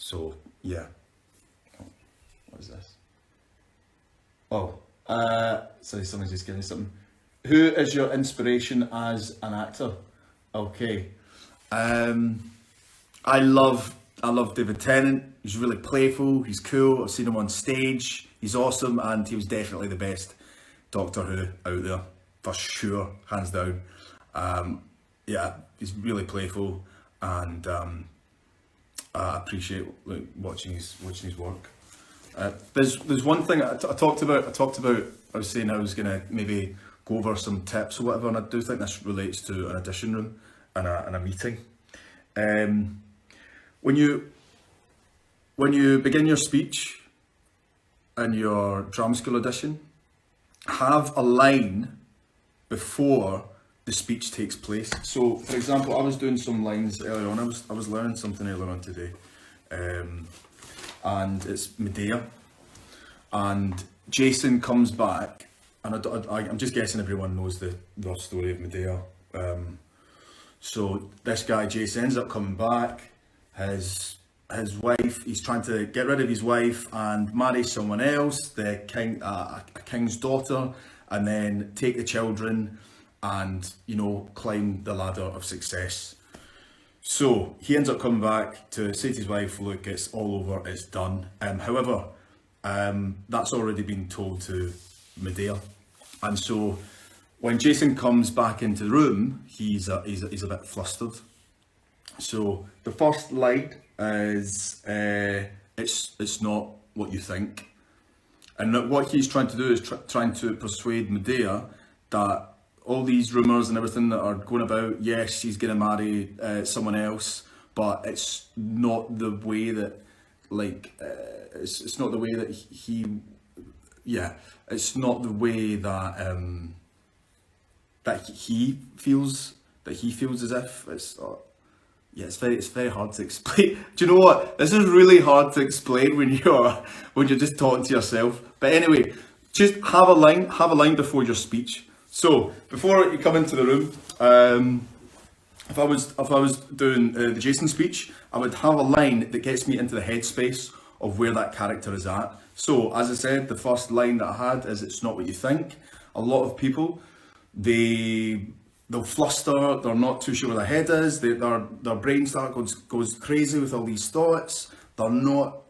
So yeah. What is this? Oh, sorry, someone's just giving me something. Who is your inspiration as an actor? Okay. I love David Tennant. He's really playful, he's cool, I've seen him on stage, he's awesome, and he was definitely the best Doctor Who out there, for sure, hands down. Yeah, he's really playful, and I appreciate watching his work. There's one thing I talked about. I was saying I was gonna maybe go over some tips or whatever, and I do think this relates to an audition room and a meeting. When you begin your speech in your drama school audition, have a line before the speech takes place. So, for example, I was doing some lines earlier on. I was learning something earlier on today, and it's Medea, and Jason comes back, and I'm just guessing everyone knows the rough story of Medea. So this guy Jason ends up coming back. His wife, he's trying to get rid of his wife and marry someone else, a king's daughter, and then take the children and, climb the ladder of success. So he ends up coming back to say to his wife, look, it's all over, it's done. However, that's already been told to Medea. And so when Jason comes back into the room, he's a bit flustered. So the first line is, it's not what you think. And what he's trying to do is trying to persuade Medea that all these rumours and everything that are going about, yes, she's going to marry someone else, but it's not the way that, it's not the way that it's not the way that that he feels as if it's. It's very hard to explain. Do you know what? This is really hard to explain when you're just talking to yourself. But anyway, just have a line before your speech. So before you come into the room, if I was doing the Jason speech, I would have a line that gets me into the headspace of where that character is at. So as I said, the first line that I had is, it's not what you think. A lot of people, they'll fluster, they're not too sure where their head is, their brain goes crazy with all these thoughts, they're not,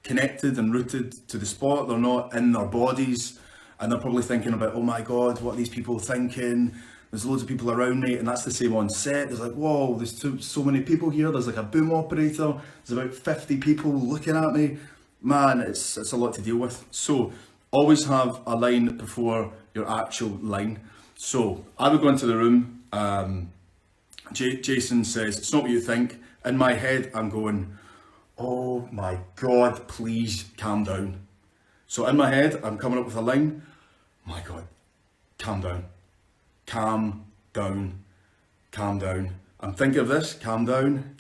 connected and rooted to the spot, they're not in their bodies, and they're probably thinking about, oh my God, what are these people thinking? There's loads of people around me, and that's the same on set. There's like, whoa, there's so many people here, there's like a boom operator, there's about 50 people looking at me. Man, it's a lot to deal with. So always have a line before your actual line. So I would go into the room, Jason says, it's not what you think. In my head, I'm going, oh my God, please calm down. So in my head, I'm coming up with a line, my God, calm down, calm down, calm down. I'm thinking of this, calm down,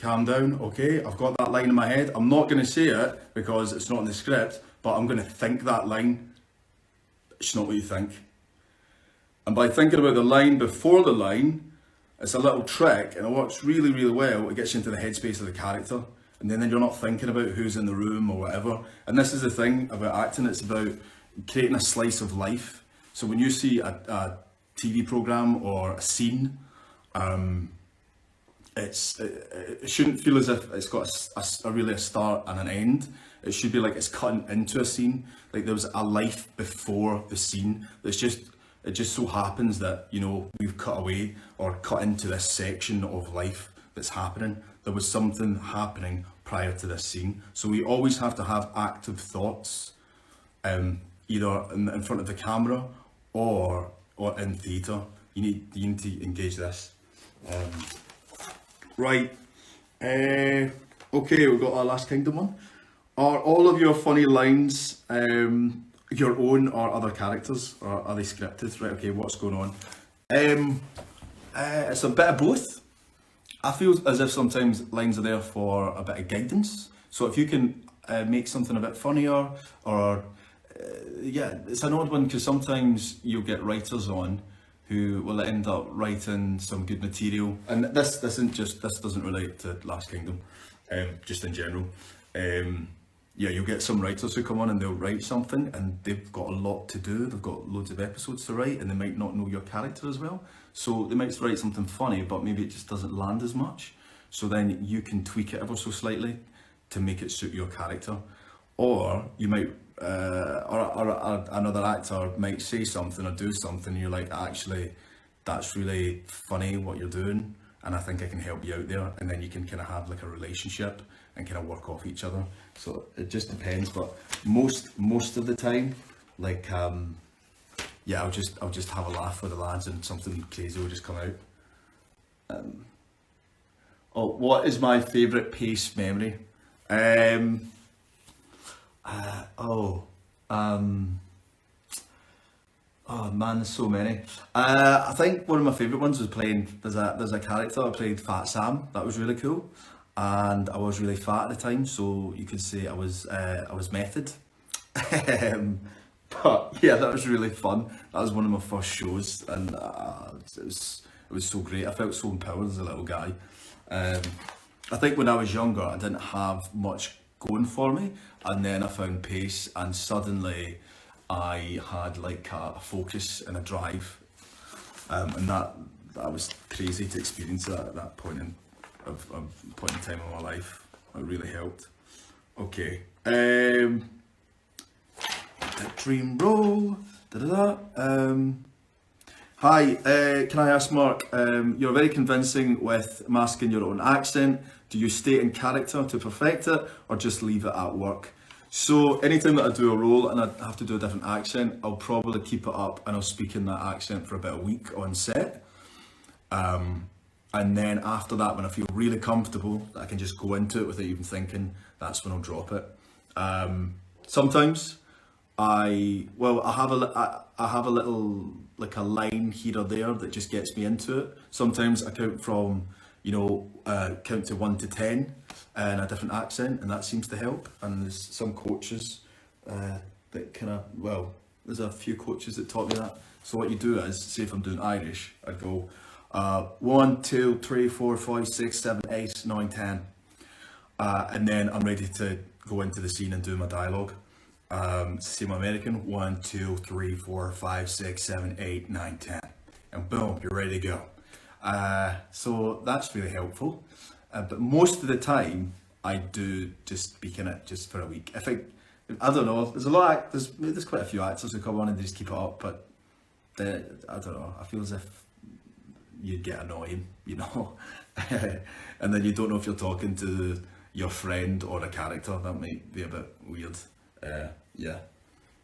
okay? I've got that line in my head. I'm not gonna say it because it's not in the script, but I'm gonna think that line. It's not what you think. And by thinking about the line before the line, it's a little trick, and it works really, really well. It gets you into the headspace of the character, and then you're not thinking about who's in the room or whatever. And this is the thing about acting, it's about creating a slice of life. So when you see a TV program or a scene, it shouldn't feel as if it's got a start and an end. It should be like it's cutting into a scene, like there was a life before the scene. It just so happens that, we've cut away or cut into this section of life that's happening. There was something happening prior to this scene. So we always have to have active thoughts, either in front of the camera or in theatre. You need to engage this. Right. Okay, we've got our Last Kingdom one. Are all of your funny lines your own or other characters, or are they scripted? Right, okay, what's going on? It's a bit of both. I feel as if sometimes lines are there for a bit of guidance. So if you can make something a bit funnier, or it's an odd one, because sometimes you'll get writers on who will end up writing some good material, and this doesn't relate to Last Kingdom, just in general. Yeah, you'll get some writers who come on and they'll write something and they've got a lot to do, they've got loads of episodes to write and they might not know your character as well. So they might write something funny, but maybe it just doesn't land as much. So then you can tweak it ever so slightly to make it suit your character. Or you might, or another actor might say something or do something and you're like, actually, that's really funny what you're doing and I think I can help you out there, and then you can kind of have like a relationship and kind of work off each other. So it just depends, but most of the time, like yeah, I'll just have a laugh with the lads and something crazy will just come out. Oh, what is my favourite Pace memory? Oh, oh man, there's so many. I think one of my favourite ones was playing. There's a character I played, Fat Sam. That was really cool, and I was really fat at the time, so you could say I was method. But yeah, that was really fun. That was one of my first shows, and it was so great. I felt so empowered as a little guy. I think when I was younger, I didn't have much going for me, and then I found Pace, and suddenly I had like a focus and a drive, and that was crazy to experience that at that point in time in my life. It really helped. Okay, dream role. Hi, can I ask Mark? You're very convincing with masking your own accent. Do you stay in character to perfect it, or just leave it at work? So anytime that I do a role and I have to do a different accent, I'll probably keep it up and I'll speak in that accent for about a week on set. And then after that, when I feel really comfortable, I can just go into it without even thinking, that's when I'll drop it. Sometimes I have a little, like a line here or there that just gets me into it. Sometimes I count from, count to 1 to 10 in a different accent, and that seems to help. And there's some coaches that kind of, there's a few coaches that taught me that. So what you do is, say if I'm doing Irish, I'd go 1, 2, 3, 4, 5, 6, 7, 8, 9, 10. And then I'm ready to go into the scene and do my dialogue. Same American, 1, 2, 3, 4, 5, 6, 7, 8, 9, 10. And boom, you're ready to go. So that's really helpful. But most of the time, I do just speak in it just for a week. I don't know, there's quite a few actors who come on and they just keep it up, but I don't know, I feel as if you'd get annoying, and then you don't know if you're talking to your friend or a character. That might be a bit weird. Yeah.